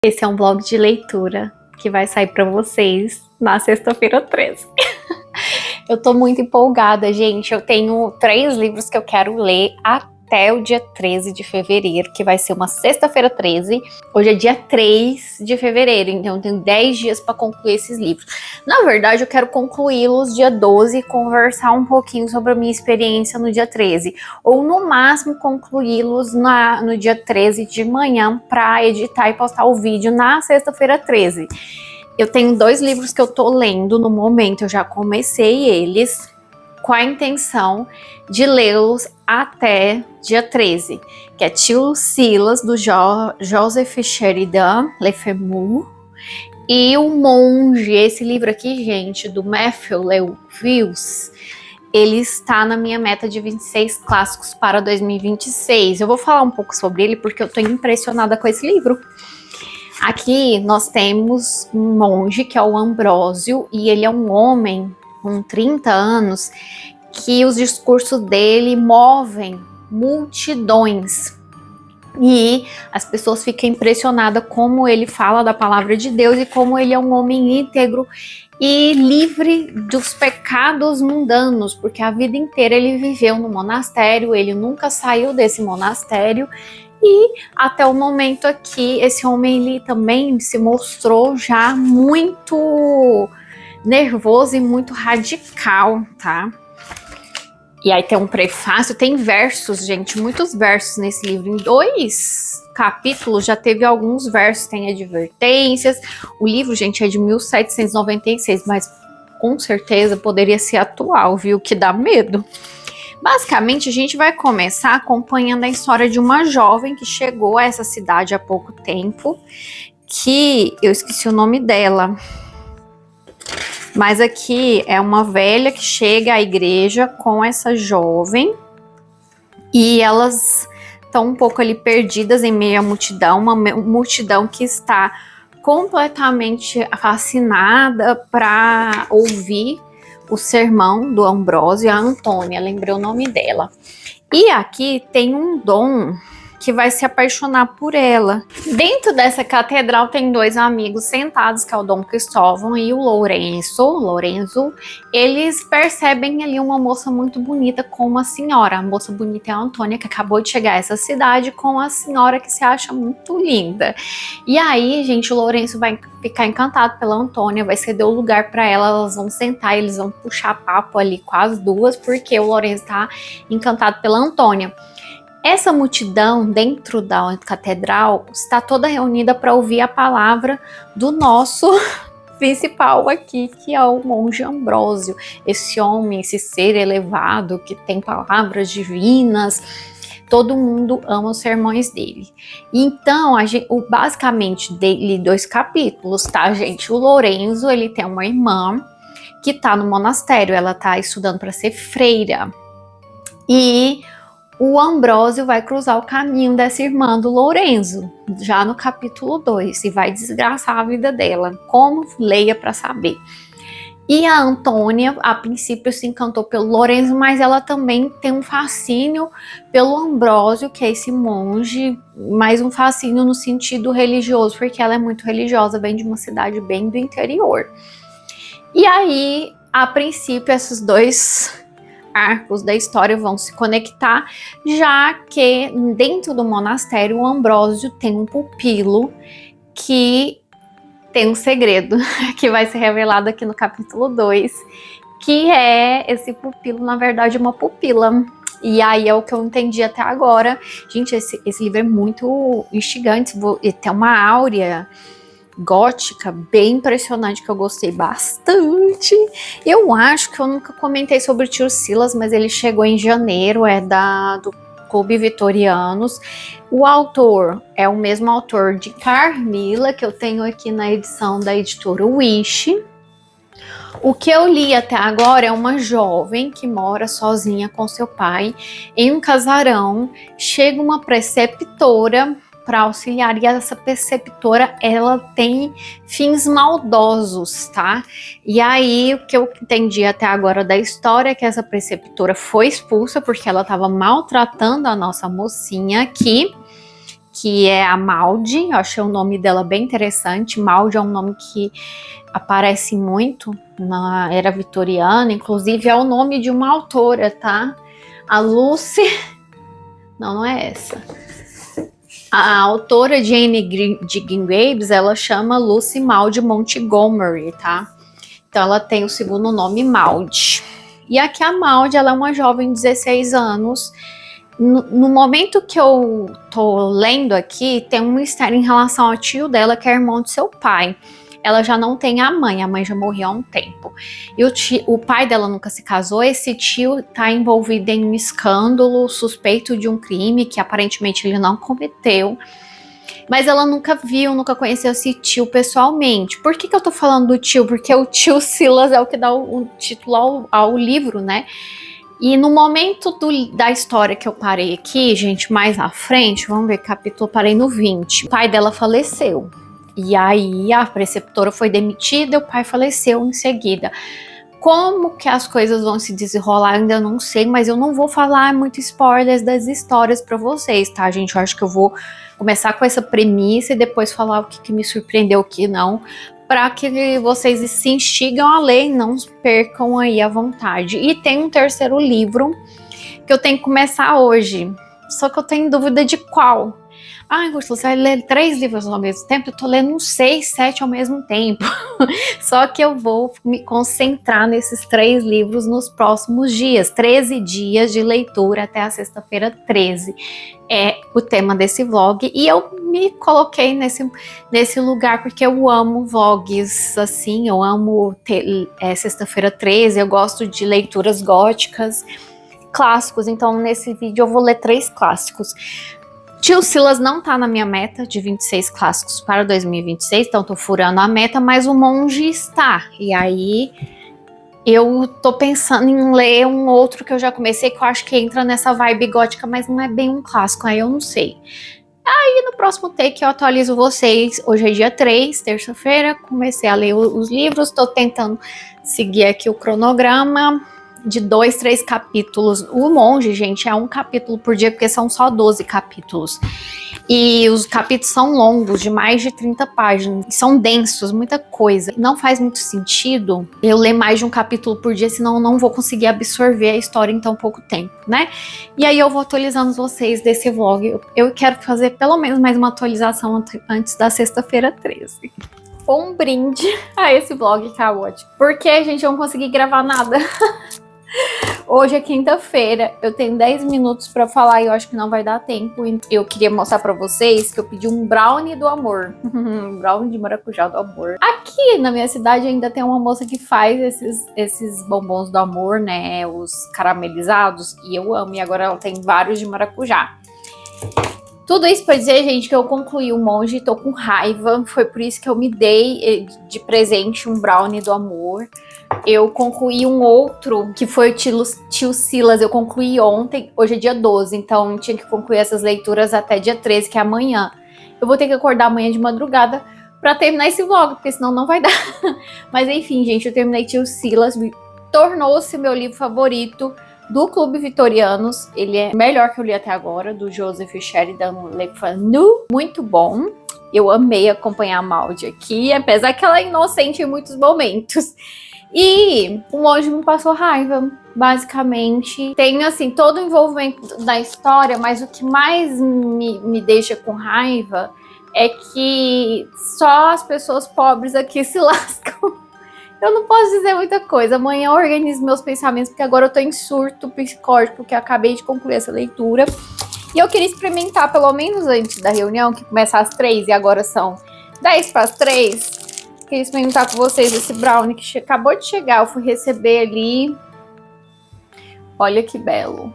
Esse é um blog de leitura que vai sair para vocês na sexta-feira 13. Eu tô muito empolgada, gente. Eu tenho 3 livros que eu quero ler até o dia 13 de fevereiro, que vai ser uma sexta-feira 13. Hoje é dia 3 de fevereiro, então eu tenho 10 dias para concluir esses livros. Na verdade, eu quero concluí-los dia 12 e conversar um pouquinho sobre a minha experiência no dia 13. Ou, no máximo, concluí-los no dia 13 de manhã para editar e postar o vídeo na sexta-feira 13. Eu tenho 2 livros que eu tô lendo no momento, eu já comecei eles com a intenção de lê-los até dia 13, que é Tio Silas, do Joseph Sheridan Lefebvre, e O Monge. Esse livro aqui, gente, do Matthew Lewis, ele está na minha meta de 26 clássicos para 2026. Eu vou falar um pouco sobre ele porque eu tô impressionada com esse livro. Aqui nós temos um monge, que é o Ambrósio, e ele é um homem com 30 anos que os discursos dele movem multidões. E as pessoas ficam impressionadas como ele fala da palavra de Deus e como ele é um homem íntegro e livre dos pecados mundanos, porque a vida inteira ele viveu no monastério, ele nunca saiu desse monastério. E até o momento aqui, esse homem ele também se mostrou já muito nervoso e muito radical, tá? E aí tem um prefácio, tem versos, gente, muitos versos nesse livro. Em 2 capítulos já teve alguns versos, tem advertências. O livro, gente, é de 1796, mas com certeza poderia ser atual, viu? Que dá medo. Basicamente, a gente vai começar acompanhando a história de uma jovem que chegou a essa cidade há pouco tempo, que eu esqueci o nome dela. Mas aqui é uma velha que chega à igreja com essa jovem e elas estão um pouco ali perdidas em meio à multidão, uma multidão que está completamente fascinada para ouvir o sermão do Ambrósio. A Antônia, lembrei o nome dela. E aqui tem um Dom que vai se apaixonar por ela. Dentro dessa catedral tem 2 amigos sentados, que é o Dom Cristóvão e o Lorenzo. Eles percebem ali uma moça muito bonita com uma senhora. A moça bonita é a Antônia, que acabou de chegar a essa cidade, com a senhora que se acha muito linda. E aí, gente, o Lorenzo vai ficar encantado pela Antônia, vai ceder o lugar para ela, elas vão sentar, eles vão puxar papo ali com as duas, porque o Lorenzo tá encantado pela Antônia. Essa multidão dentro da catedral está toda reunida para ouvir a palavra do nosso principal aqui, que é o monge Ambrósio, esse homem, esse ser elevado que tem palavras divinas. Todo mundo ama os sermões dele. Então, basicamente, dele 2 capítulos, tá, gente? O Lorenzo, ele tem uma irmã que tá no monastério, ela tá estudando para ser freira. E o Ambrósio vai cruzar o caminho dessa irmã do Lorenzo, já no capítulo 2, e vai desgraçar a vida dela. Como? Leia para saber. E a Antônia, a princípio, se encantou pelo Lorenzo, mas ela também tem um fascínio pelo Ambrósio, que é esse monge, mas um fascínio no sentido religioso, porque ela é muito religiosa, vem de uma cidade bem do interior. E aí, a princípio, esses 2 arcos da história vão se conectar, já que dentro do monastério o Ambrósio tem um pupilo que tem um segredo que vai ser revelado aqui no capítulo 2, que é esse pupilo, na verdade, uma pupila. E aí é o que eu entendi até agora. Gente, esse livro é muito instigante, tem uma áurea gótica bem impressionante, que eu gostei bastante. Eu acho que eu nunca comentei sobre o Tio Silas, mas ele chegou em janeiro, é do Clube Vitorianos. O autor é o mesmo autor de Carmila, que eu tenho aqui na edição da editora Wish. O que eu li até agora é uma jovem que mora sozinha com seu pai em um casarão. Chega uma preceptora para auxiliar, e essa preceptora, ela tem fins maldosos, tá? E aí, o que eu entendi até agora da história é que essa preceptora foi expulsa porque ela estava maltratando a nossa mocinha aqui, que é a Maud. Eu achei o nome dela bem interessante. Maud é um nome que aparece muito na era vitoriana, inclusive é o nome de uma autora, tá? A Lucy... Não é essa. A autora Jane de Gingraves, ela chama Lucy Maud Montgomery, tá? Então ela tem o segundo nome Maud. E aqui a Maud, ela é uma jovem de 16 anos. No momento que eu tô lendo aqui, tem um mistério em relação ao tio dela, que é irmão de seu pai. Ela já não tem a mãe já morreu há um tempo. E o pai dela nunca se casou, esse tio tá envolvido em um escândalo, suspeito de um crime que aparentemente ele não cometeu. Mas ela nunca viu, nunca conheceu esse tio pessoalmente. Por que eu tô falando do tio? Porque o tio Silas é o que dá o título ao livro, né? E no momento da história que eu parei aqui, gente, mais à frente, vamos ver, capítulo, eu parei no 20. O pai dela faleceu. E aí a preceptora foi demitida e o pai faleceu em seguida. Como que as coisas vão se desenrolar, ainda não sei, mas eu não vou falar muito spoilers das histórias para vocês, tá, gente? Eu acho que eu vou começar com essa premissa e depois falar o que me surpreendeu, o que não, para que vocês se instigam a ler e não percam aí a vontade. E tem um terceiro livro que eu tenho que começar hoje, só que eu tenho dúvida de qual. Ai, Gustavo, você vai ler 3 livros ao mesmo tempo? Eu tô lendo uns 6, 7 ao mesmo tempo. Só que eu vou me concentrar nesses 3 livros nos próximos dias. 13 dias de leitura até a sexta-feira 13. É o tema desse vlog. E eu me coloquei nesse lugar porque eu amo vlogs assim. Eu amo sexta-feira 13. Eu gosto de leituras góticas, clássicos. Então nesse vídeo eu vou ler 3 clássicos. Tio Silas não tá na minha meta de 26 clássicos para 2026, então tô furando a meta, mas o Monge está. E aí eu tô pensando em ler um outro que eu já comecei, que eu acho que entra nessa vibe gótica, mas não é bem um clássico, aí eu não sei. Aí no próximo take eu atualizo vocês. Hoje é dia 3, terça-feira, comecei a ler os livros, tô tentando seguir aqui o cronograma de 2, 3 capítulos. O Monge, gente, é um capítulo por dia, porque são só 12 capítulos. E os capítulos são longos, de mais de 30 páginas. São densos, muita coisa. Não faz muito sentido eu ler mais de um capítulo por dia, senão eu não vou conseguir absorver a história em tão pouco tempo, né? E aí eu vou atualizando vocês desse vlog. Eu quero fazer pelo menos mais uma atualização antes da sexta-feira 13. Um brinde a esse vlog caótico. Porque, gente, eu não consegui gravar nada. Hoje é quinta-feira, eu tenho 10 minutos pra falar e eu acho que não vai dar tempo. Eu queria mostrar pra vocês que eu pedi um brownie do amor. Um brownie de maracujá do amor. Aqui na minha cidade ainda tem uma moça que faz esses bombons do amor, né? Os caramelizados. E eu amo. E agora ela tem vários de maracujá. Tudo isso pra dizer, gente, que eu concluí o Monge, tô com raiva. Foi por isso que eu me dei de presente um brownie do amor. Eu concluí um outro, que foi o Tio Silas, eu concluí ontem, hoje é dia 12, então tinha que concluir essas leituras até dia 13, que é amanhã. Eu vou ter que acordar amanhã de madrugada pra terminar esse vlog, porque senão não vai dar. Mas enfim, gente, eu terminei Tio Silas, tornou-se meu livro favorito do Clube Vitorianos. Ele é o melhor que eu li até agora, do Joseph Sheridan Le Fanu. Muito bom. Eu amei acompanhar a Maud aqui, apesar que ela é inocente em muitos momentos. E o Monge me passou raiva, basicamente. Tem, assim, todo o envolvimento da história, mas o que mais me deixa com raiva é que só as pessoas pobres aqui se lascam. Eu não posso dizer muita coisa. Amanhã eu organizo meus pensamentos, porque agora eu tô em surto psicótico, porque eu acabei de concluir essa leitura. E eu queria experimentar, pelo menos antes da reunião, que começa às 3 e agora são 10 para as 3. Queria experimentar com vocês esse brownie que acabou de chegar. Eu fui receber ali. Olha que belo.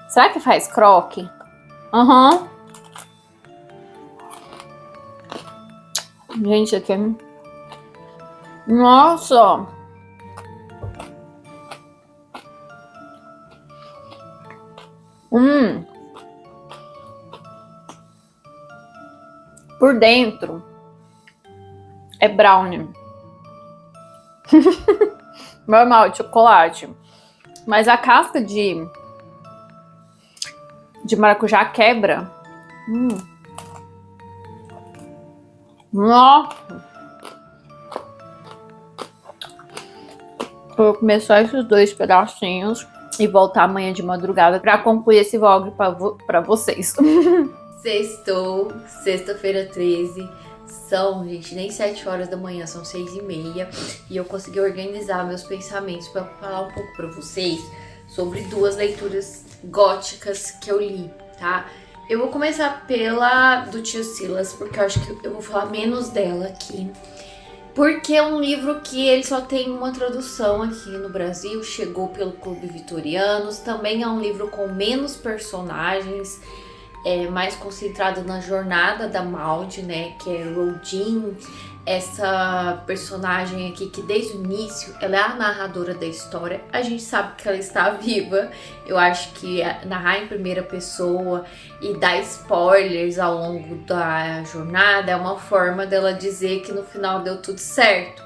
Será que faz croque? Aham. Gente, aqui é... Nossa! Por dentro é brownie. Normal, de chocolate. Mas a casca de maracujá quebra Nossa! Vou comer só esses 2 pedacinhos e voltar amanhã de madrugada pra concluir esse vlog pra vocês. Sextou, sexta-feira 13. São, gente, nem 7 horas da manhã, são 6h30. E eu consegui organizar meus pensamentos pra falar um pouco pra vocês sobre 2 leituras góticas que eu li, tá? Eu vou começar pela do Tio Silas, porque eu acho que eu vou falar menos dela aqui. Porque é um livro que ele só tem uma tradução aqui no Brasil, chegou pelo Clube Vitorianos. Também é um livro com menos personagens, mais concentrado na jornada da Maud, né, que é Rodin, essa personagem aqui que desde o início ela é a narradora da história. A gente sabe que ela está viva. Eu acho que narrar em primeira pessoa e dar spoilers ao longo da jornada é uma forma dela dizer que no final deu tudo certo.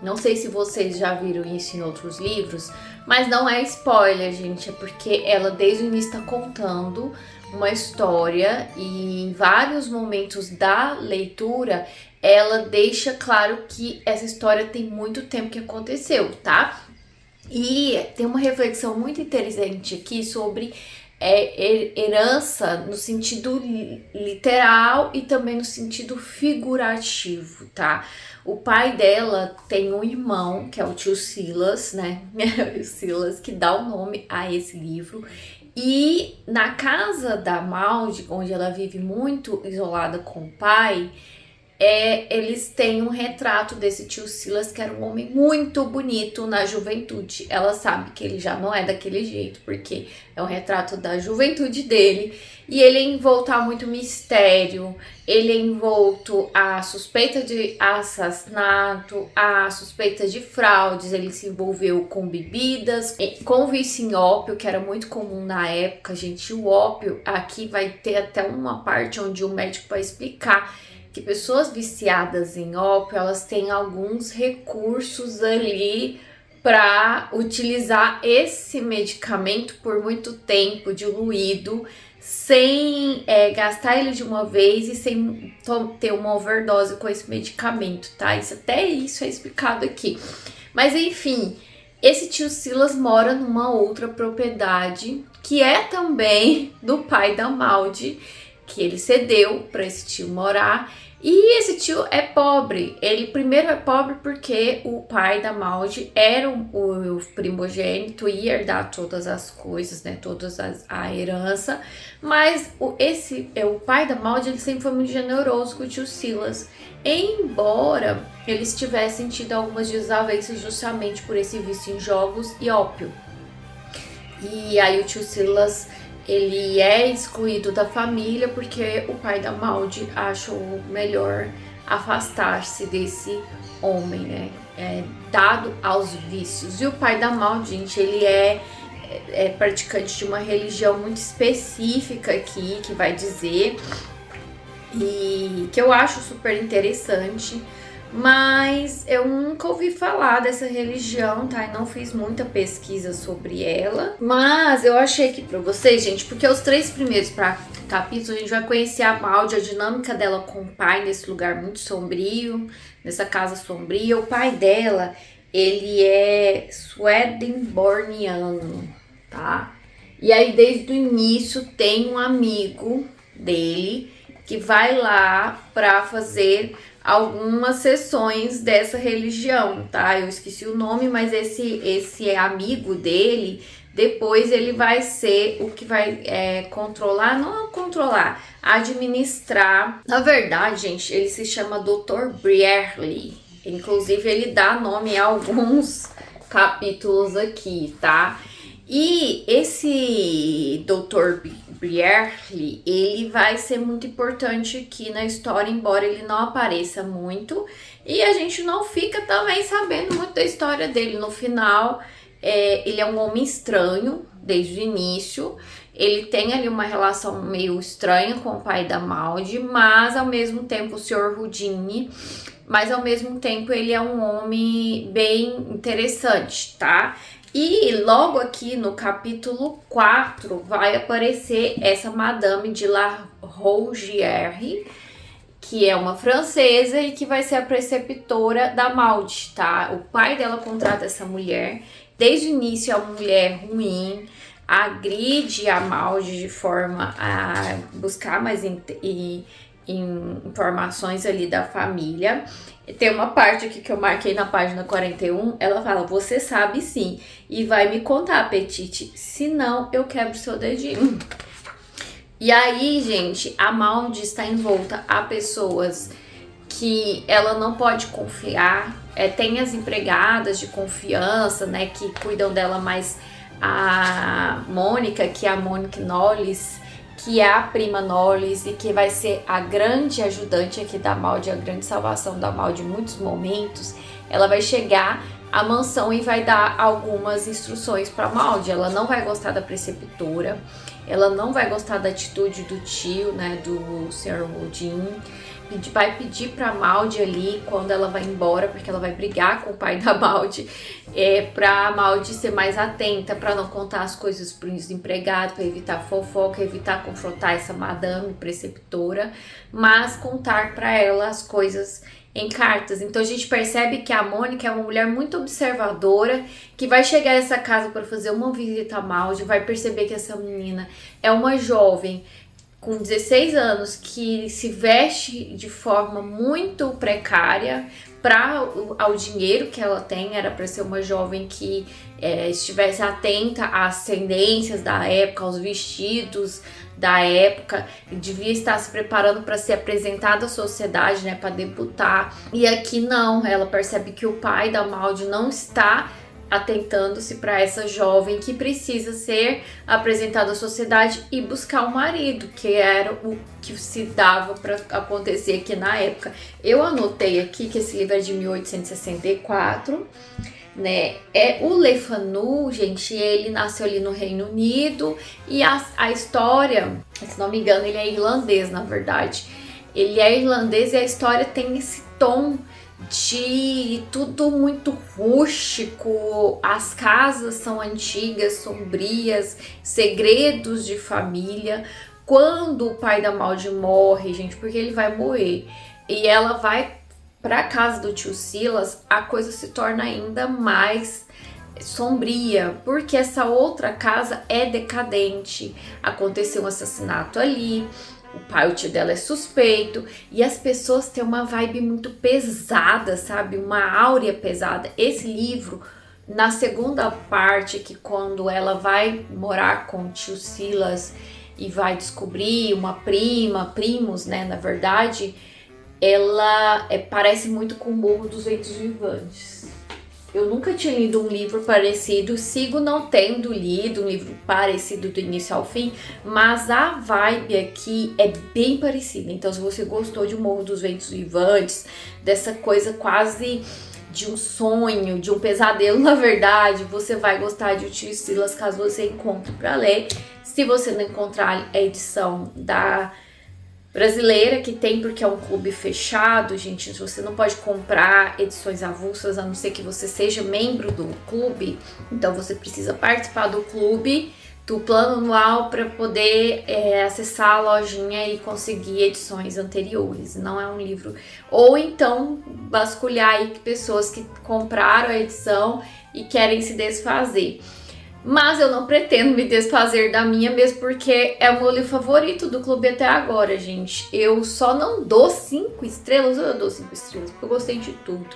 Não sei se vocês já viram isso em outros livros, mas não é spoiler, gente, é porque ela desde o início está contando uma história e em vários momentos da leitura ela deixa claro que essa história tem muito tempo que aconteceu, tá? E tem uma reflexão muito interessante aqui sobre herança no sentido literal e também no sentido figurativo, tá? O pai dela tem um irmão, que é o tio Silas, né? O Silas, que dá o nome a esse livro. E na casa da Maud, onde ela vive muito isolada com o pai, eles têm um retrato desse tio Silas, que era um homem muito bonito na juventude. Ela sabe que ele já não é daquele jeito, porque é um retrato da juventude dele. E ele é envolto a muito mistério, ele é envolto a suspeita de assassinato, a suspeita de fraudes. Ele se envolveu com bebidas, com vício em ópio, que era muito comum na época, gente. O ópio, aqui vai ter até uma parte onde o médico vai explicar que pessoas viciadas em ópio, elas têm alguns recursos ali para utilizar esse medicamento por muito tempo, diluído, sem gastar ele de uma vez e sem ter uma overdose com esse medicamento, tá? Até isso é explicado aqui. Mas enfim, esse tio Silas mora numa outra propriedade que é também do pai da Maud, que ele cedeu para esse tio morar. E esse tio é pobre. Ele primeiro é pobre porque o pai da Maud era o primogênito e ia herdar todas as coisas, né? A herança. Mas o pai da Maud, ele sempre foi muito generoso com o tio Silas. Embora eles tivessem tido algumas desavenças justamente por esse vício em jogos e ópio. E aí o tio Silas, ele é excluído da família porque o pai da Maud achou melhor afastar-se desse homem, né? Dado aos vícios. E o pai da Maud, gente, ele é praticante de uma religião muito específica aqui, que vai dizer, e que eu acho super interessante. Mas eu nunca ouvi falar dessa religião, tá? E não fiz muita pesquisa sobre ela. Mas eu achei aqui pra vocês, gente, porque os 3 primeiros capítulos a gente vai conhecer a Maud, a dinâmica dela com o pai nesse lugar muito sombrio, nessa casa sombria. O pai dela, ele é swedenborniano, tá? E aí desde o início tem um amigo dele que vai lá pra fazer algumas sessões dessa religião, tá? Eu esqueci o nome, mas esse amigo dele, depois ele vai ser o que vai administrar. Na verdade, gente, ele se chama Dr. Brierley. Inclusive, ele dá nome a alguns capítulos aqui, tá? E esse Dr. Brierley, ele vai ser muito importante aqui na história, embora ele não apareça muito. E a gente não fica também sabendo muito da história dele. No final, ele é um homem estranho desde o início. Ele tem ali uma relação meio estranha com o pai da Maud, mas ao mesmo tempo o Sr. Houdini, mas ao mesmo tempo ele é um homem bem interessante, tá? E logo aqui no capítulo 4 vai aparecer essa Madame de la Rougière, que é uma francesa e que vai ser a preceptora da Maud, tá? O pai dela contrata essa mulher. Desde o início é uma mulher ruim, agride a Maud de forma a buscar mais informações ali da família. Tem uma parte aqui que eu marquei na página 41, ela fala, você sabe sim, e vai me contar, Petite, senão eu quebro seu dedinho. E aí, gente, a Maud está envolta a pessoas que ela não pode confiar. Tem as empregadas de confiança, né, que cuidam dela, mais a Mônica, que é a Monique Knowles, que é a prima Knowles e que vai ser a grande ajudante aqui da Maud, a grande salvação da Maud em muitos momentos. Ela vai chegar à mansão e vai dar algumas instruções para Maud. Ela não vai gostar da preceptora, ela não vai gostar da atitude do tio, né, do Sr. Woodin. Vai pedir pra Maud ali, quando ela vai embora, porque ela vai brigar com o pai da Maud, pra Maud ser mais atenta, pra não contar as coisas pros empregados, pra evitar fofoca, evitar confrontar essa madame preceptora, mas contar pra ela as coisas em cartas. Então a gente percebe que a Mônica é uma mulher muito observadora, que vai chegar a essa casa para fazer uma visita a Maud, vai perceber que essa menina é uma jovem com 16 anos que se veste de forma muito precária para ao dinheiro que ela tem. Era para ser uma jovem que estivesse atenta às tendências da época, aos vestidos da época, devia estar se preparando para ser apresentada à sociedade, né, para debutar. E aqui não, ela percebe que o pai da Maud não está atentando-se para essa jovem que precisa ser apresentada à sociedade e buscar um marido, que era o que se dava para acontecer aqui na época. Eu anotei aqui que esse livro é de 1864, né? O Le Fanu, gente, ele nasceu ali no Reino Unido e a história, se não me engano, ele é irlandês, na verdade. Ele é irlandês e a história tem esse tom de tudo muito rústico, as casas são antigas, sombrias, segredos de família. Quando o pai da Maud morre, gente, porque ele vai morrer, e ela vai para casa do tio Silas, a coisa se torna ainda mais sombria, porque essa outra casa é decadente, aconteceu um assassinato ali, o pai, o tio dela é suspeito, e as pessoas têm uma vibe muito pesada, sabe? Uma áurea pesada. Esse livro, na segunda parte, que quando ela vai morar com o tio Silas e vai descobrir uma primos, né, na verdade, ela parece muito com o Morro dos Ventos Vivantes. Eu nunca tinha lido um livro parecido, sigo não tendo lido um livro parecido do início ao fim, mas a vibe aqui é bem parecida. Então, se você gostou de O Morro dos Ventos Vivantes, dessa coisa quase de um sonho, de um pesadelo, na verdade, você vai gostar de O Tio Silas, caso você encontre para ler. Se você não encontrar a edição da brasileira, que tem, porque é um clube fechado, gente, você não pode comprar edições avulsas, a não ser que você seja membro do clube. Então você precisa participar do clube, do plano anual, para poder acessar a lojinha e conseguir edições anteriores. Não é um livro. Ou então vasculhar aí pessoas que compraram a edição e querem se desfazer. Mas eu não pretendo me desfazer da minha, mesmo porque é o meu livro favorito do clube até agora, gente. Eu só não dou 5 estrelas, ou eu dou 5 estrelas, porque eu gostei de tudo.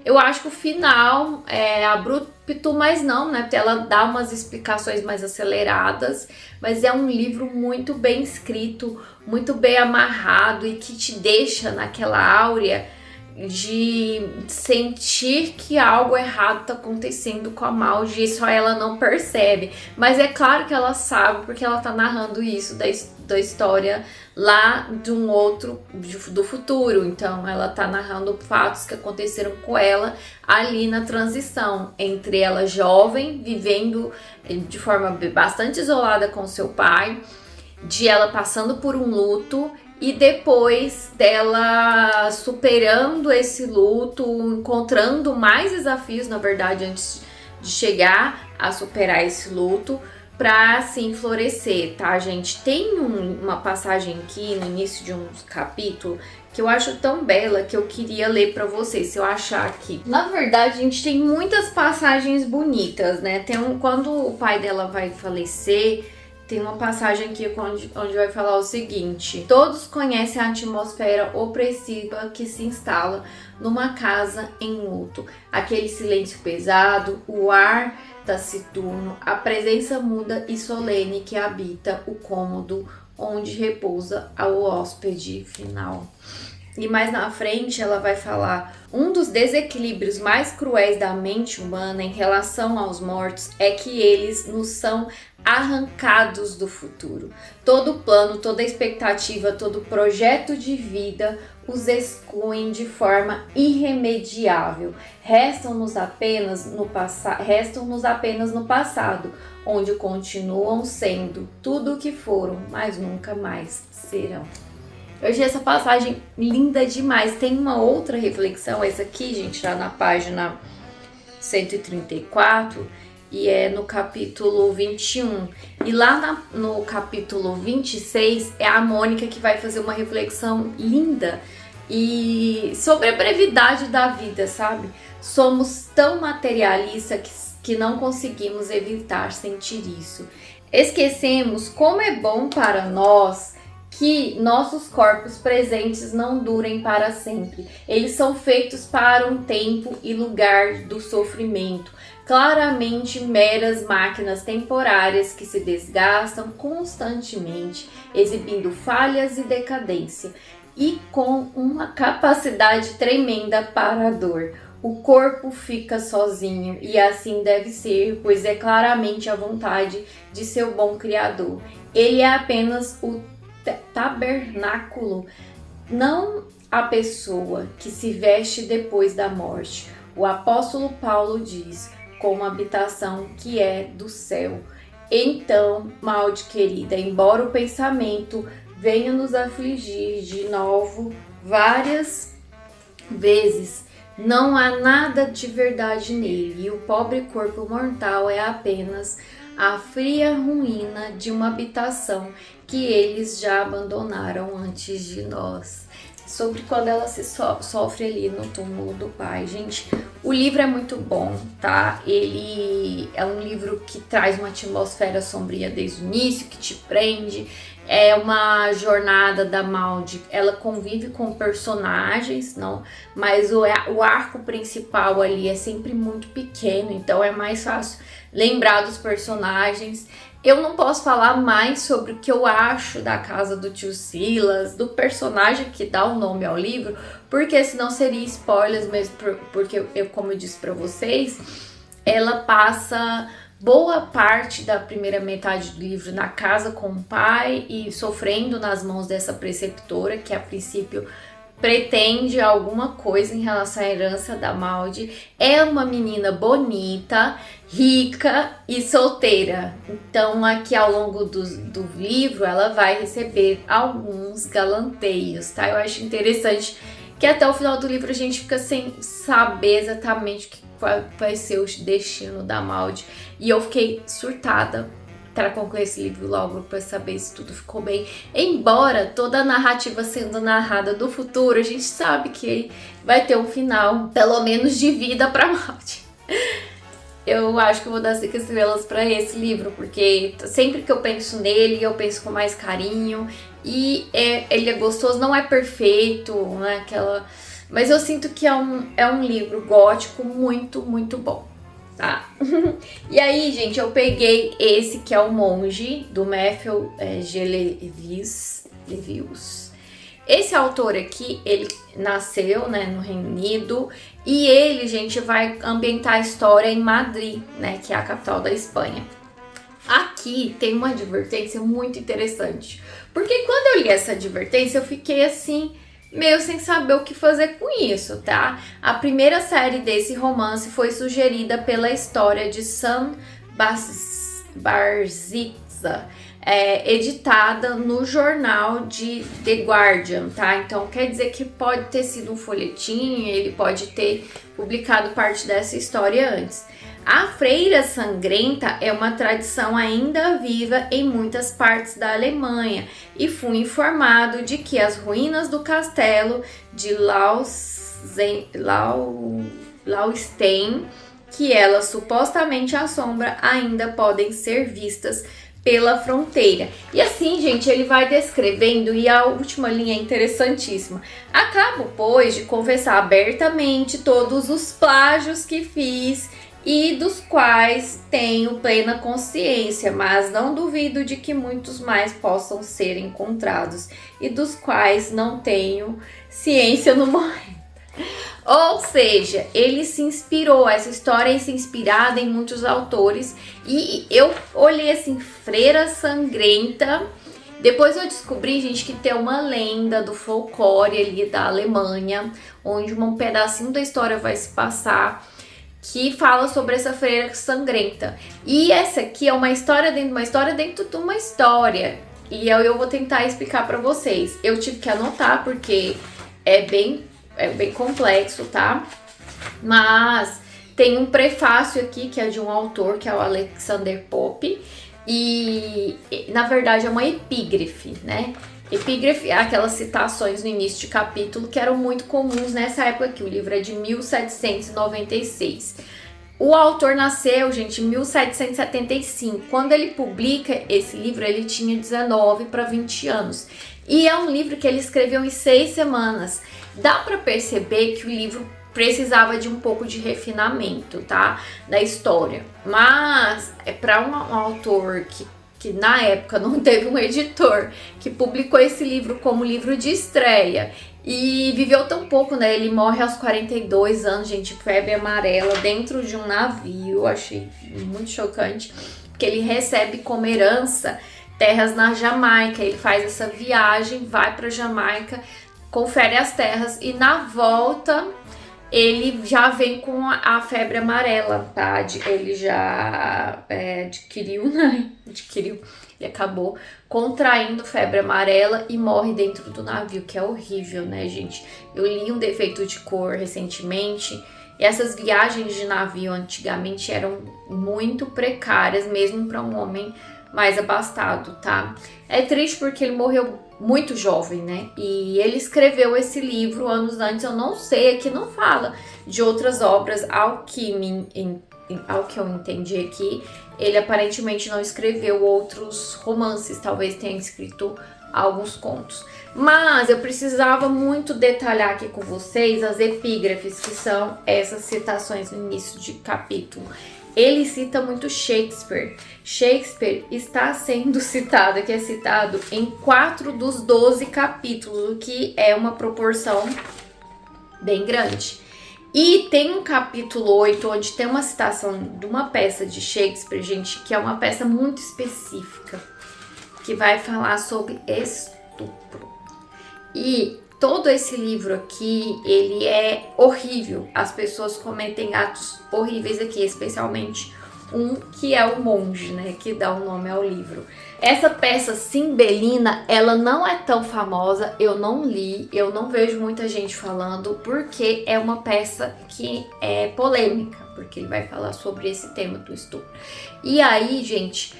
Eu acho que o final é abrupto, mas não, né? Porque ela dá umas explicações mais aceleradas, mas é um livro muito bem escrito, muito bem amarrado e que te deixa naquela áurea de sentir que algo errado tá acontecendo com a Maud e só ela não percebe. Mas é claro que ela sabe, porque ela tá narrando isso da história lá de um outro, do futuro. Então ela tá narrando fatos que aconteceram com ela ali na transição entre ela jovem, vivendo de forma bastante isolada com seu pai, de ela passando por um luto, e depois dela superando esse luto, encontrando mais desafios, na verdade, antes de chegar a superar esse luto para assim florescer, tá, gente? Tem uma passagem aqui no início de um capítulo que eu acho tão bela que eu queria ler para vocês, se eu achar aqui. Na verdade, a gente tem muitas passagens bonitas, né? Quando o pai dela vai falecer, tem uma passagem aqui onde vai falar o seguinte: todos conhecem a atmosfera opressiva que se instala numa casa em luto. Aquele silêncio pesado, o ar taciturno, a presença muda e solene que habita o cômodo onde repousa o hóspede final. E mais na frente ela vai falar: um dos desequilíbrios mais cruéis da mente humana em relação aos mortos é que eles nos são arrancados do futuro. Todo plano, toda expectativa, todo projeto de os excluem de forma irremediável. Restam-nos apenas no passado, onde continuam sendo tudo o que foram, mas nunca mais serão. Eu achei essa passagem linda demais. Tem uma outra reflexão, essa aqui, gente, já na página 134, e é no capítulo 21. E lá no capítulo 26 é a Mônica que vai fazer uma reflexão linda e sobre a brevidade da vida, sabe? Somos tão materialistas que não conseguimos evitar sentir isso. Esquecemos como é bom para nós que nossos corpos presentes não durem para sempre. Eles são feitos para um tempo e lugar do sofrimento. Claramente meras máquinas temporárias que se desgastam constantemente, exibindo falhas e decadência, e com uma capacidade tremenda para a dor. O corpo fica sozinho, e assim deve ser, pois é claramente a vontade de seu bom Criador. Ele é apenas o tabernáculo, não a pessoa que se veste depois da morte. O apóstolo Paulo diz: com uma habitação que é do céu. Então, Malde querida, embora o pensamento venha nos afligir de novo várias vezes, não há nada de verdade nele, e o pobre corpo mortal é apenas a fria ruína de uma habitação que eles já abandonaram antes de nós. Sobre quando ela sofre ali no túmulo do pai. Gente, o livro é muito bom, tá? Ele é um livro que traz uma atmosfera sombria desde o início, que te prende. É uma jornada da Malde, ela convive com personagens, não, mas o arco principal ali é sempre muito pequeno, então é mais fácil lembrar dos personagens. Eu não posso falar mais sobre o que eu acho da casa do tio Silas, do personagem que dá o nome ao livro, porque senão seria spoilers mesmo, porque como eu disse para vocês, ela passa boa parte da primeira metade do livro na casa com o pai e sofrendo nas mãos dessa preceptora, que a princípio pretende alguma coisa em relação à herança da Malde. É uma menina bonita, rica e solteira. Então aqui ao longo do livro ela vai receber alguns galanteios, tá? Eu acho interessante que até o final do livro a gente fica sem saber exatamente o que vai ser o destino da Malde. E eu fiquei surtada para concluir esse livro logo, para saber se tudo ficou bem. Embora toda a narrativa sendo narrada do futuro, a gente sabe que vai ter um final, pelo menos de vida para Malde. Eu acho que eu vou dar 5 estrelas para esse livro, porque sempre que eu penso nele, eu penso com mais carinho. E ele é gostoso, não é perfeito, né? Mas eu sinto que é um livro gótico muito, muito bom, tá? E aí, gente, eu peguei esse que é o Monge, do Matthew G. Levius. Esse autor aqui, ele nasceu, né, no Reino Unido, e ele, gente, vai ambientar a história em Madrid, né, que é a capital da Espanha. Aqui tem uma advertência muito interessante, porque quando eu li essa advertência, eu fiquei assim, meio sem saber o que fazer com isso, tá? A primeira série desse romance foi sugerida pela História de Sam Barziza, editada no jornal de The Guardian, tá? Então quer dizer que pode ter sido um folhetim, ele pode ter publicado parte dessa história antes. A freira sangrenta é uma tradição ainda viva em muitas partes da Alemanha e fui informado de que as ruínas do castelo de Laustein, que ela supostamente assombra, ainda podem ser vistas pela fronteira. E assim, gente, ele vai descrevendo, e a última linha é interessantíssima. Acabo, pois, de confessar abertamente todos os plágios que fiz e dos quais tenho plena consciência, mas não duvido de que muitos mais possam ser encontrados e dos quais não tenho ciência no momento. Ou seja, ele se inspirou, essa história é se inspirada em muitos autores, e eu olhei assim, freira sangrenta. Depois eu descobri, gente, que tem uma lenda do folclore ali da Alemanha, onde um pedacinho da história vai se passar, que fala sobre essa freira sangrenta. E essa aqui é uma história dentro de uma história dentro de uma história. E eu vou tentar explicar pra vocês. Eu tive que anotar porque é bem complexo, tá? Mas tem um prefácio aqui que é de um autor, que é o Alexander Pope. E na verdade é uma epígrafe, né? Epígrafe é aquelas citações no início de capítulo que eram muito comuns nessa época aqui. O livro é de 1796. O autor nasceu, gente, em 1775. Quando ele publica esse livro, ele tinha 19 para 20 anos. E é um livro que ele escreveu em 6 semanas. Dá para perceber que o livro precisava de um pouco de refinamento, tá? Da história. Mas é para um autor que na época não teve um editor, que publicou esse livro como livro de estreia e viveu tão pouco, né? Ele morre aos 42 anos, gente, febre amarela, dentro de um navio. Achei muito chocante, porque ele recebe como herança terras na Jamaica. Ele faz essa viagem, vai para Jamaica, confere as terras e na volta ele já vem com a febre amarela, tá? Ele já adquiriu. Ele acabou contraindo febre amarela e morre dentro do navio, que é horrível, né, gente? Eu li um defeito de cor recentemente. E essas viagens de navio antigamente eram muito precárias, mesmo para um homem mais abastado, tá? É triste porque ele morreu muito jovem, né? E ele escreveu esse livro anos antes. Eu não sei, aqui não fala de outras obras, ao que eu entendi aqui. Ele aparentemente não escreveu outros romances, talvez tenha escrito alguns contos. Mas eu precisava muito detalhar aqui com vocês as epígrafes, que são essas citações no início de capítulo. Ele cita muito Shakespeare. Shakespeare está sendo citado, aqui é citado em 4 dos 12 capítulos, o que é uma proporção bem grande. E tem um capítulo 8, onde tem uma citação de uma peça de Shakespeare, gente, que é uma peça muito específica, que vai falar sobre estupro. E todo esse livro aqui, ele é horrível. As pessoas cometem atos horríveis aqui, especialmente um que é o monge, né, que dá o nome ao livro. Essa peça Cymbeline, ela não é tão famosa, eu não li, eu não vejo muita gente falando, porque é uma peça que é polêmica, porque ele vai falar sobre esse tema do estupro. E aí, gente,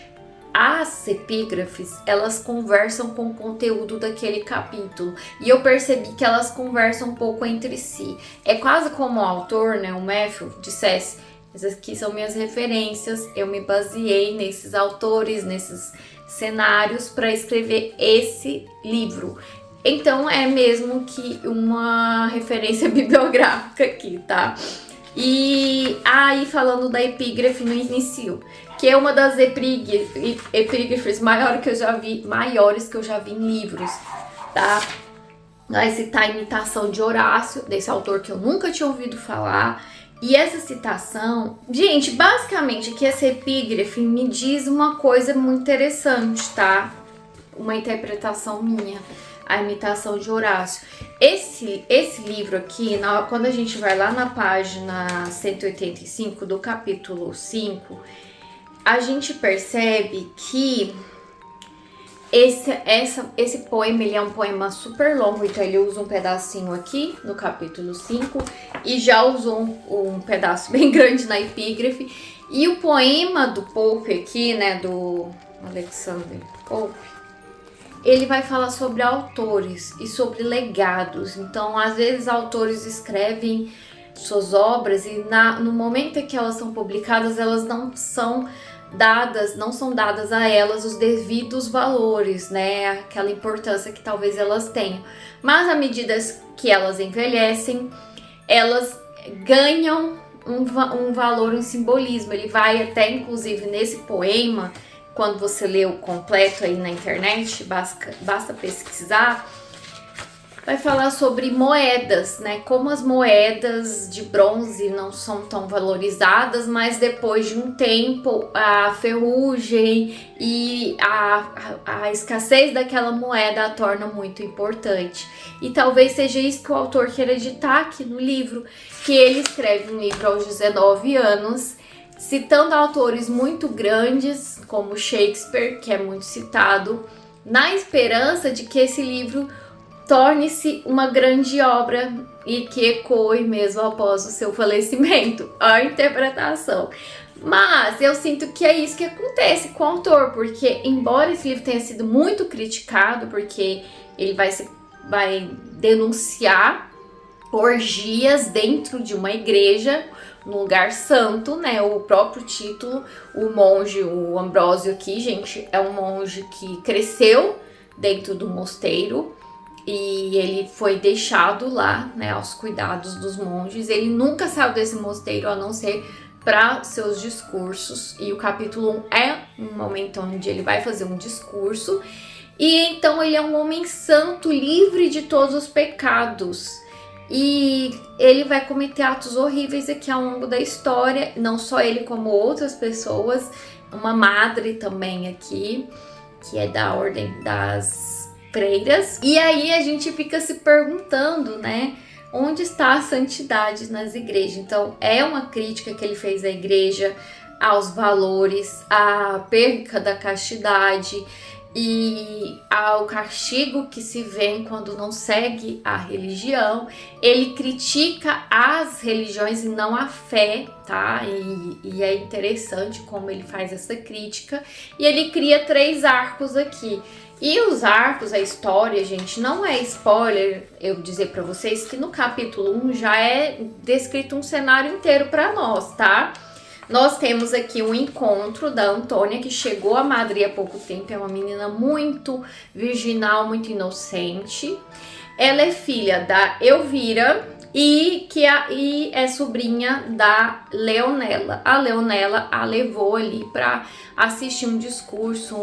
as epígrafes, elas conversam com o conteúdo daquele capítulo. E eu percebi que elas conversam um pouco entre si. É quase como o autor, né, o Matthew, dissesse: essas aqui são minhas referências, eu me baseei nesses autores, nesses cenários para escrever esse livro. Então é mesmo que uma referência bibliográfica aqui, tá? E aí, falando da epígrafe no início, que é uma das epígrafes maiores que eu já vi em livros, tá? Vai citar a imitação de Horácio, desse autor que eu nunca tinha ouvido falar. E essa citação, gente, basicamente aqui essa epígrafe me diz uma coisa muito interessante, tá? Uma interpretação minha, a imitação de Horácio. Esse livro aqui, quando a gente vai lá na página 185 do capítulo 5, a gente percebe que Esse poema, ele é um poema super longo, então ele usa um pedacinho aqui no capítulo 5 e já usou um pedaço bem grande na epígrafe. E o poema do Pope aqui, né, do Alexander Pope, ele vai falar sobre autores e sobre legados. Então, às vezes, autores escrevem suas obras e no momento em que elas são publicadas, elas não são dadas a elas os devidos valores, né? Aquela importância que talvez elas tenham. Mas à medida que elas envelhecem, elas ganham um valor, um simbolismo. Ele vai até, inclusive, nesse poema, quando você lê o completo aí na internet, basta pesquisar, vai falar sobre moedas, né? Como as moedas de bronze não são tão valorizadas, mas depois de um tempo a ferrugem e a escassez daquela moeda a torna muito importante. E talvez seja isso que o autor queira ditar aqui no livro, que ele escreve um livro aos 19 anos, citando autores muito grandes, como Shakespeare, que é muito citado, na esperança de que esse livro torne-se uma grande obra e que ecoe mesmo após o seu falecimento, a interpretação. Mas eu sinto que é isso que acontece com o autor, porque embora esse livro tenha sido muito criticado, porque ele vai denunciar orgias dentro de uma igreja, num lugar santo, né? O próprio título, o monge, o Ambrósio aqui, gente, é um monge que cresceu dentro do mosteiro, e ele foi deixado lá, né, aos cuidados dos monges. Ele nunca saiu desse mosteiro, a não ser para seus discursos. E o capítulo 1 é um momento onde ele vai fazer um discurso. E então ele é um homem santo, livre de todos os pecados. E ele vai cometer atos horríveis aqui ao longo da história. Não só ele, como outras pessoas. Uma madre também aqui, que é da Ordem das Freiras. E aí a gente fica se perguntando, né, onde está a santidade nas igrejas? Então é uma crítica que ele fez à igreja, aos valores, à perca da castidade e ao castigo que se vê quando não segue a religião. Ele critica as religiões e não a fé, tá? E é interessante como ele faz essa crítica. E ele cria 3 arcos aqui. E os arcos, a história, gente, não é spoiler eu dizer pra vocês que no capítulo 1 já é descrito um cenário inteiro pra nós, tá? Nós temos aqui um encontro da Antônia, que chegou a Madrid há pouco tempo, é uma menina muito virginal, muito inocente. Ela é filha da Elvira e é sobrinha da Leonela. A Leonela a levou ali pra assistir um discurso,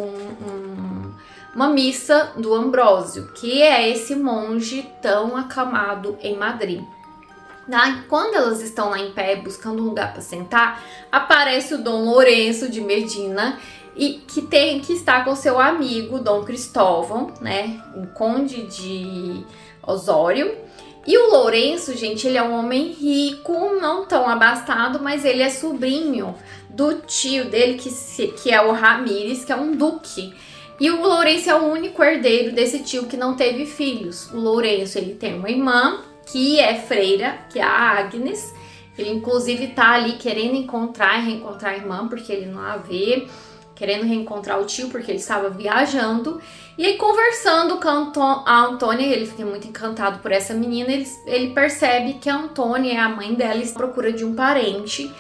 uma missa do Ambrósio, que é esse monge tão aclamado em Madrid. Quando elas estão lá em pé buscando um lugar para sentar, aparece o Dom Lourenço de Medina, e que está com seu amigo Dom Cristóvão, né, o conde de Osório. E o Lourenço, gente, ele é um homem rico, não tão abastado, mas ele é sobrinho do tio dele, que é o Ramírez, que é um duque. E o Lourenço é o único herdeiro desse tio que não teve filhos. O Lourenço, ele tem uma irmã que é freira, que é a Agnes. Ele inclusive tá ali querendo reencontrar a irmã, porque ele não a vê, querendo reencontrar o tio, porque ele estava viajando. E aí, conversando com a Antônia, ele fica muito encantado por essa menina, ele percebe que a Antônia é a mãe dela, está à procura de um parente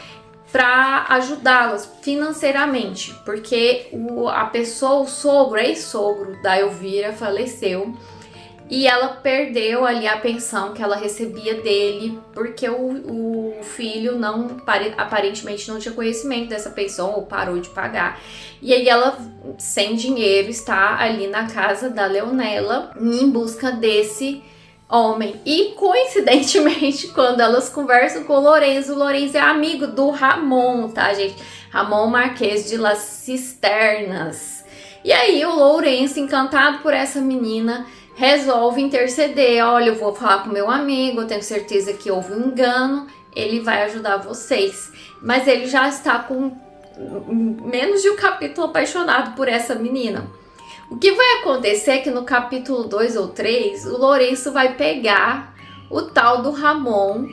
para ajudá-las financeiramente, porque a pessoa, o sogro, ex-sogro da Elvira, faleceu e ela perdeu ali a pensão que ela recebia dele, porque o filho aparentemente não tinha conhecimento dessa pensão ou parou de pagar. E aí ela, sem dinheiro, está ali na casa da Leonela em busca desse homem. E coincidentemente, quando elas conversam com o Lourenço é amigo do Ramon, tá, gente? Ramon Marquês de Las Cisternas. E aí o Lourenço, encantado por essa menina, resolve interceder. Olha, eu vou falar com meu amigo, eu tenho certeza que houve um engano, ele vai ajudar vocês. Mas ele já está com menos de um capítulo apaixonado por essa menina. O que vai acontecer é que no capítulo 2 ou 3, o Lourenço vai pegar o tal do Ramon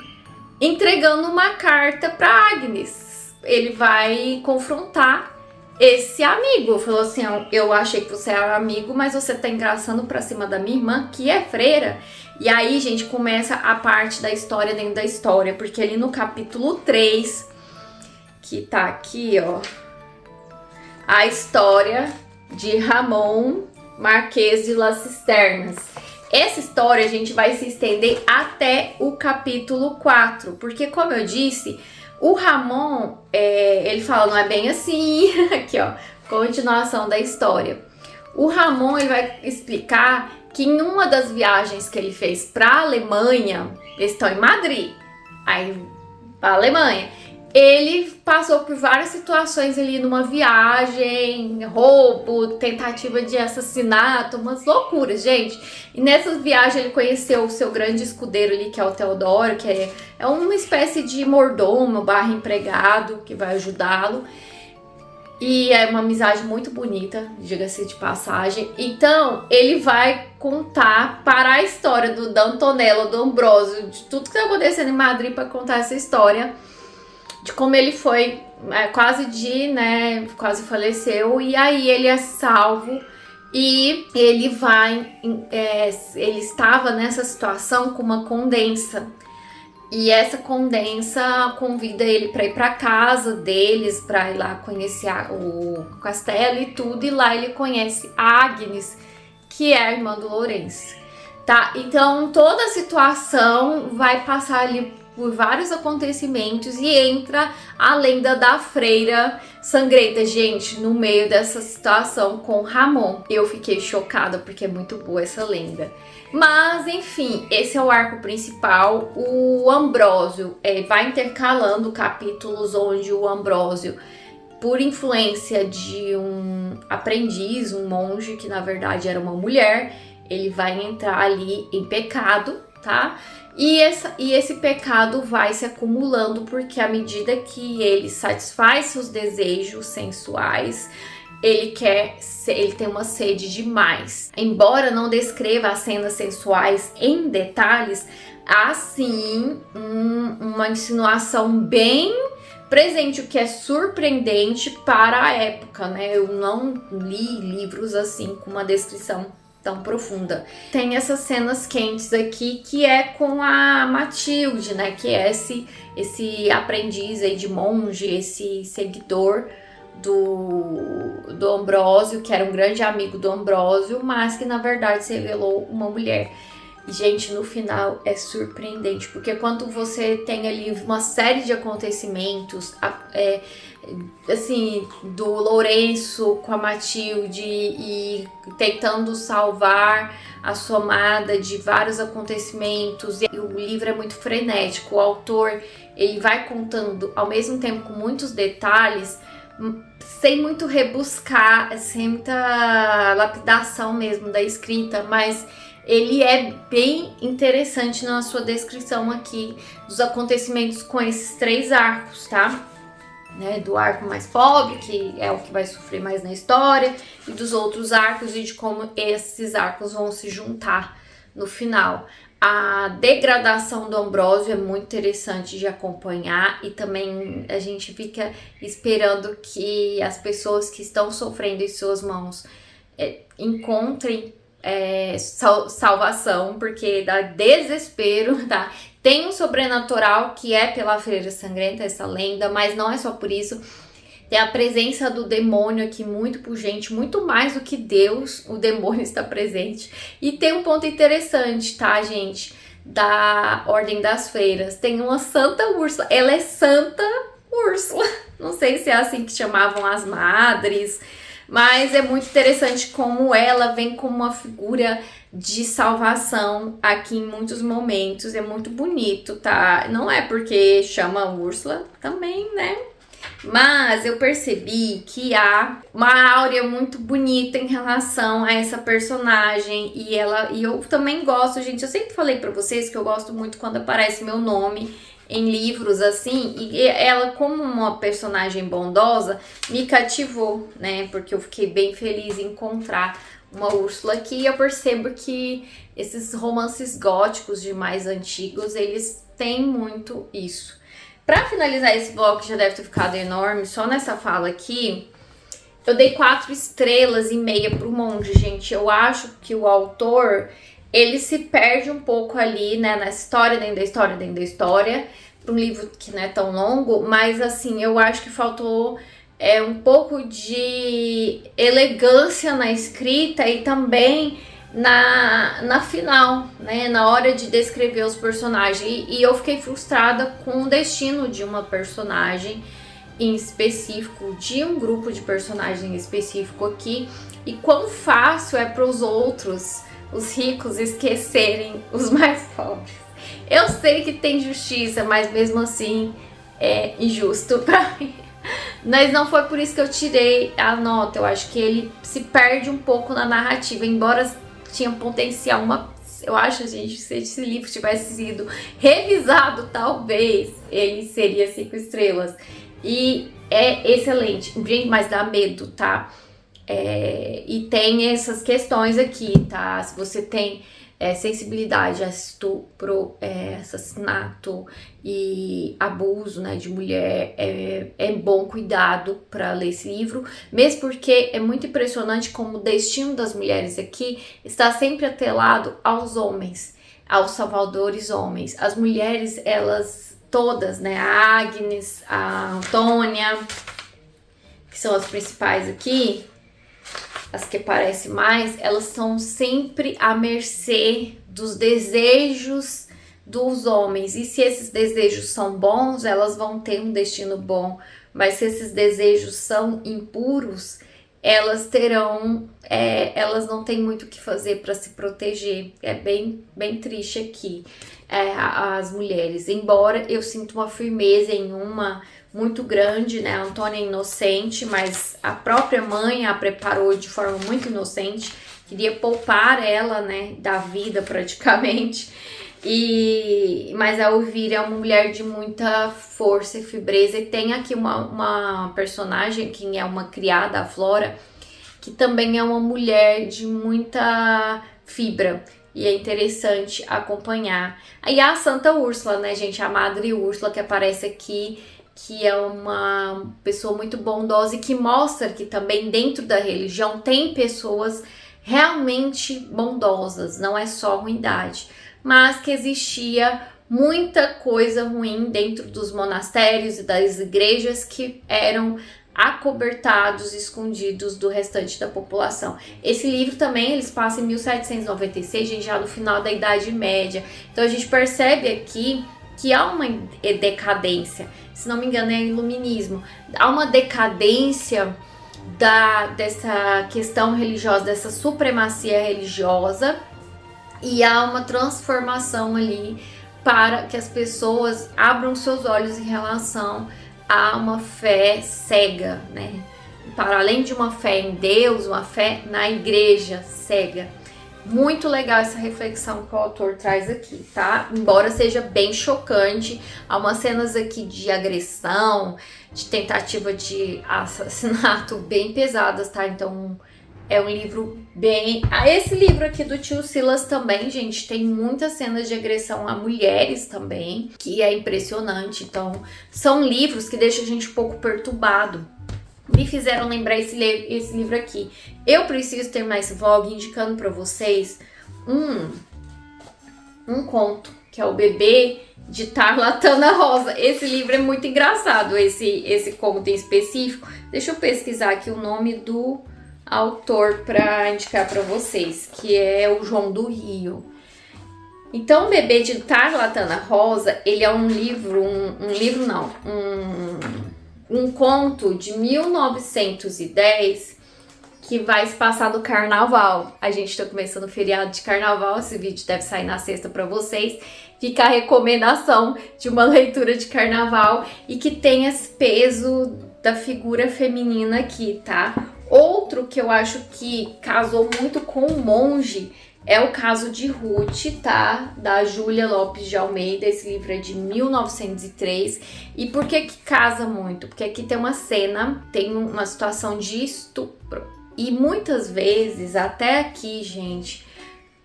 entregando uma carta para Agnes. Ele vai confrontar esse amigo. Falou assim: eu achei que você era amigo, mas você tá engraçando pra cima da minha irmã, que é freira. E aí, gente, começa a parte da história dentro da história, porque ali no capítulo 3, que tá aqui, ó, a história de Ramon Marquês de Las Cisternas. Essa história a gente vai se estender até o capítulo 4, porque como eu disse, o Ramon, ele fala, não é bem assim, aqui ó, continuação da história. O Ramon, ele vai explicar que em uma das viagens que ele fez para a Alemanha, eles estão em Madrid, aí para a Alemanha, ele passou por várias situações ali numa viagem, roubo, tentativa de assassinato, umas loucuras, gente. E nessas viagens ele conheceu o seu grande escudeiro ali, que é o Teodoro, que é uma espécie de mordomo barra empregado que vai ajudá-lo. E é uma amizade muito bonita, diga-se de passagem. Então, ele vai contar, parar a história da Antonella, do Ambrósio, de tudo que está acontecendo em Madrid para contar essa história. De como ele foi quase faleceu, e aí ele é salvo e ele ele estava nessa situação com uma condensa. E essa condensa convida ele para ir para casa deles, para ir lá conhecer o castelo e tudo, e lá ele conhece a Agnes, que é a irmã do Lourenço, tá? Então toda a situação vai passar ali por vários acontecimentos e entra a lenda da freira sangrenta, gente, no meio dessa situação com Ramon. Eu fiquei chocada porque é muito boa essa lenda. Mas, enfim, esse é o arco principal. O Ambrósio vai intercalando capítulos onde o Ambrósio, por influência de um aprendiz, um monge, que na verdade era uma mulher, ele vai entrar ali em pecado, tá? E esse pecado vai se acumulando, porque à medida que ele satisfaz seus desejos sensuais, ele tem uma sede demais. Embora não descreva as cenas sensuais em detalhes, há sim uma insinuação bem presente, o que é surpreendente para a época, né? Eu não li livros assim com uma descrição tão profunda. Tem essas cenas quentes aqui, que é com a Matilde, né? Que é esse aprendiz aí de monge, esse seguidor do Ambrósio, que era um grande amigo do Ambrósio, mas que na verdade se revelou uma mulher. E, gente, no final é surpreendente, porque quando você tem ali uma série de acontecimentos, assim, do Lourenço com a Matilde e tentando salvar a sua amada de vários acontecimentos, e o livro é muito frenético. O autor, ele vai contando ao mesmo tempo com muitos detalhes, sem muito rebuscar, sem muita lapidação mesmo da escrita, mas ele é bem interessante na sua descrição aqui dos acontecimentos com esses 3 arcos, tá? Né, do arco mais pobre, que é o que vai sofrer mais na história, e dos outros arcos, e de como esses arcos vão se juntar no final. A degradação do Ambrósio é muito interessante de acompanhar, e também a gente fica esperando que as pessoas que estão sofrendo em suas mãos encontrem salvação, porque dá desespero, tá? Tem um sobrenatural que é pela freira sangrenta, essa lenda, mas não é só por isso. Tem a presença do demônio aqui muito pungente, muito mais do que Deus, o demônio está presente. E tem um ponto interessante, tá, gente? Da Ordem das Freiras. Tem uma Santa Úrsula, ela é Santa Úrsula. Não sei se é assim que chamavam as madres, mas é muito interessante como ela vem como uma figura de salvação aqui em muitos momentos. É muito bonito, tá? Não é porque chama Úrsula também, né? Mas eu percebi que há uma áurea muito bonita em relação a essa personagem, e eu também gosto, gente. Eu sempre falei pra vocês que eu gosto muito quando aparece meu nome em livros assim, e ela, como uma personagem bondosa, me cativou, né? Porque eu fiquei bem feliz em encontrar uma Úrsula aqui, e eu percebo que esses romances góticos de mais antigos, eles têm muito isso. Pra finalizar esse vlog, que já deve ter ficado enorme, só nessa fala aqui, eu dei 4,5 estrelas pro Monge, gente. Eu acho que o autor, ele se perde um pouco ali, né, na história, dentro da história, para um livro que não é tão longo, mas assim, eu acho que faltou um pouco de elegância na escrita e também na final, né, na hora de descrever os personagens. E eu fiquei frustrada com o destino de uma personagem em específico, de um grupo de personagens em específico aqui, e quão fácil é para os outros, os ricos, esquecerem os mais pobres. Eu sei que tem justiça, mas mesmo assim é injusto para mim. Mas não foi por isso que eu tirei a nota. Eu acho que ele se perde um pouco na narrativa, embora tinha potencial. Eu acho, gente, se esse livro tivesse sido revisado, talvez ele seria 5 estrelas. E é excelente, mas dá medo, tá? E tem essas questões aqui, tá? Se você tem sensibilidade a estupro, assassinato e abuso, né, de mulher, é bom cuidado para ler esse livro, mesmo porque é muito impressionante como o destino das mulheres aqui está sempre atrelado aos homens, aos salvadores homens. As mulheres, elas todas, né, a Agnes, a Antônia, que são as principais aqui, as que aparecem mais, elas são sempre à mercê dos desejos dos homens. E se esses desejos são bons, elas vão ter um destino bom. Mas se esses desejos são impuros, elas terão, elas não têm muito o que fazer para se proteger. É bem triste aqui, as mulheres. Embora eu sinta uma firmeza em uma muito grande, né? A Antônia é inocente, mas a própria mãe a preparou de forma muito inocente. Queria poupar ela, né, da vida praticamente. Mas a Elvira é uma mulher de muita força e fibreza. E tem aqui uma personagem que é uma criada, a Flora, que também é uma mulher de muita fibra. E é interessante acompanhar. Aí a Santa Úrsula, né, gente? A Madre Úrsula que aparece aqui, que é uma pessoa muito bondosa e que mostra que também dentro da religião tem pessoas realmente bondosas, não é só ruindade, mas que existia muita coisa ruim dentro dos monastérios e das igrejas que eram acobertados, escondidos do restante da população. Esse livro também, eles passam em 1796, gente, já no final da Idade Média. Então a gente percebe aqui que há uma decadência, se não me engano é iluminismo, há uma decadência dessa questão religiosa, dessa supremacia religiosa, e há uma transformação ali para que as pessoas abram seus olhos em relação a uma fé cega, né? Para além de uma fé em Deus, uma fé na igreja cega. Muito legal essa reflexão que o autor traz aqui, tá? Embora seja bem chocante, há umas cenas aqui de agressão, de tentativa de assassinato bem pesadas, tá? Então é um livro bem... Esse livro aqui do Tio Silas também, gente, tem muitas cenas de agressão a mulheres também, que é impressionante. Então são livros que deixam a gente um pouco perturbado. Me fizeram lembrar esse livro aqui. Eu preciso terminar esse vlog indicando para vocês um conto, que é O Bebê de Tarlatana Rosa. Esse livro é muito engraçado, esse conto em específico. Deixa eu pesquisar aqui o nome do autor para indicar para vocês, que é o João do Rio. Então, O Bebê de Tarlatana Rosa, ele é um livro, um conto de 1910 que vai se passar no carnaval. A gente tá começando o feriado de carnaval, esse vídeo deve sair na sexta para vocês. Fica a recomendação de uma leitura de carnaval e que tem esse peso da figura feminina aqui, tá? Outro que eu acho que casou muito com o Monge é o caso de Ruth, tá? Da Júlia Lopes de Almeida. Esse livro é de 1903. E por que casa muito? Porque aqui tem uma cena, tem uma situação de estupro. E muitas vezes, até aqui, gente,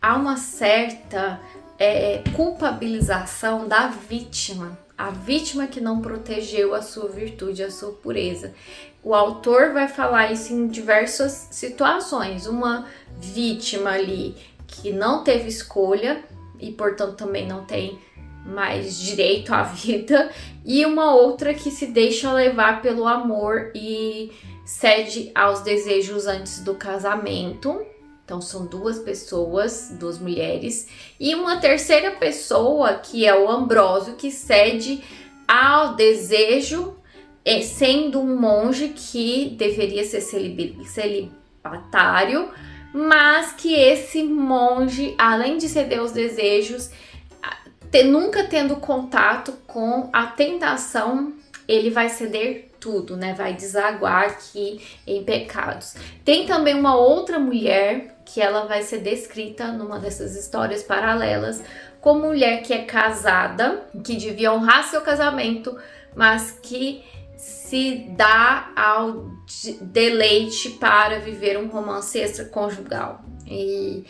há uma certa culpabilização da vítima. A vítima que não protegeu a sua virtude, a sua pureza. O autor vai falar isso em diversas situações. Uma vítima ali que não teve escolha e, portanto, também não tem mais direito à vida. E uma outra que se deixa levar pelo amor e cede aos desejos antes do casamento. Então são duas pessoas, duas mulheres, e uma terceira pessoa que é o Ambrósio, que cede ao desejo, sendo um monge que deveria ser celibatário, mas que esse monge, além de ceder aos desejos, nunca tendo contato com a tentação, ele vai ceder tudo, né? Vai desaguar aqui em pecados. Tem também uma outra mulher que ela vai ser descrita numa dessas histórias paralelas como mulher que é casada, que devia honrar seu casamento, mas que se dá ao deleite para viver um romance extraconjugal. E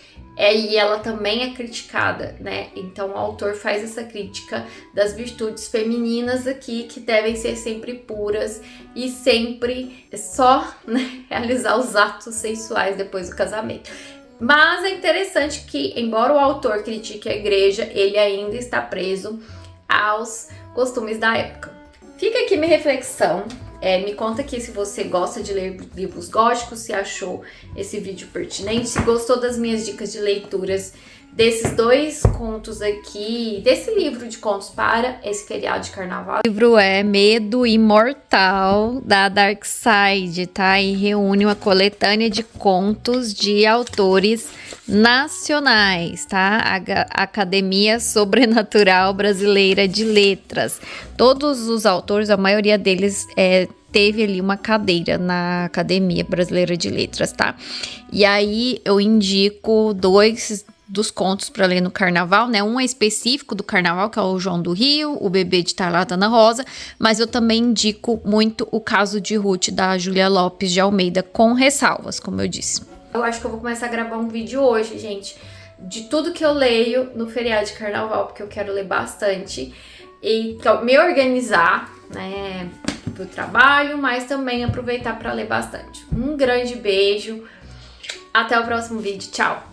ela também é criticada, né? Então o autor faz essa crítica das virtudes femininas aqui, que devem ser sempre puras e sempre só, né, realizar os atos sexuais depois do casamento. Mas é interessante que, embora o autor critique a igreja, ele ainda está preso aos costumes da época. Fica aqui minha reflexão. Me conta aqui se você gosta de ler livros góticos, se achou esse vídeo pertinente, se gostou das minhas dicas de leituras desses dois contos aqui, desse livro de contos para esse feriado de carnaval. O livro é Medo Imortal, da Dark Side, tá? E reúne uma coletânea de contos de autores nacionais, tá? A Academia Sobrenatural Brasileira de Letras. Todos os autores, a maioria deles teve ali uma cadeira na Academia Brasileira de Letras, tá? E aí eu indico dois dos contos para ler no carnaval, né? Um é específico do carnaval, que é o João do Rio, o Bebê de Tarlata Ana Rosa, mas eu também indico muito o Caso de Ruth, da Júlia Lopes de Almeida, com ressalvas, como eu disse. Eu acho que eu vou começar a gravar um vídeo hoje, gente, de tudo que eu leio no feriado de carnaval, porque eu quero ler bastante e me organizar, né, pro trabalho, mas também aproveitar para ler bastante. Um grande beijo, até o próximo vídeo, tchau!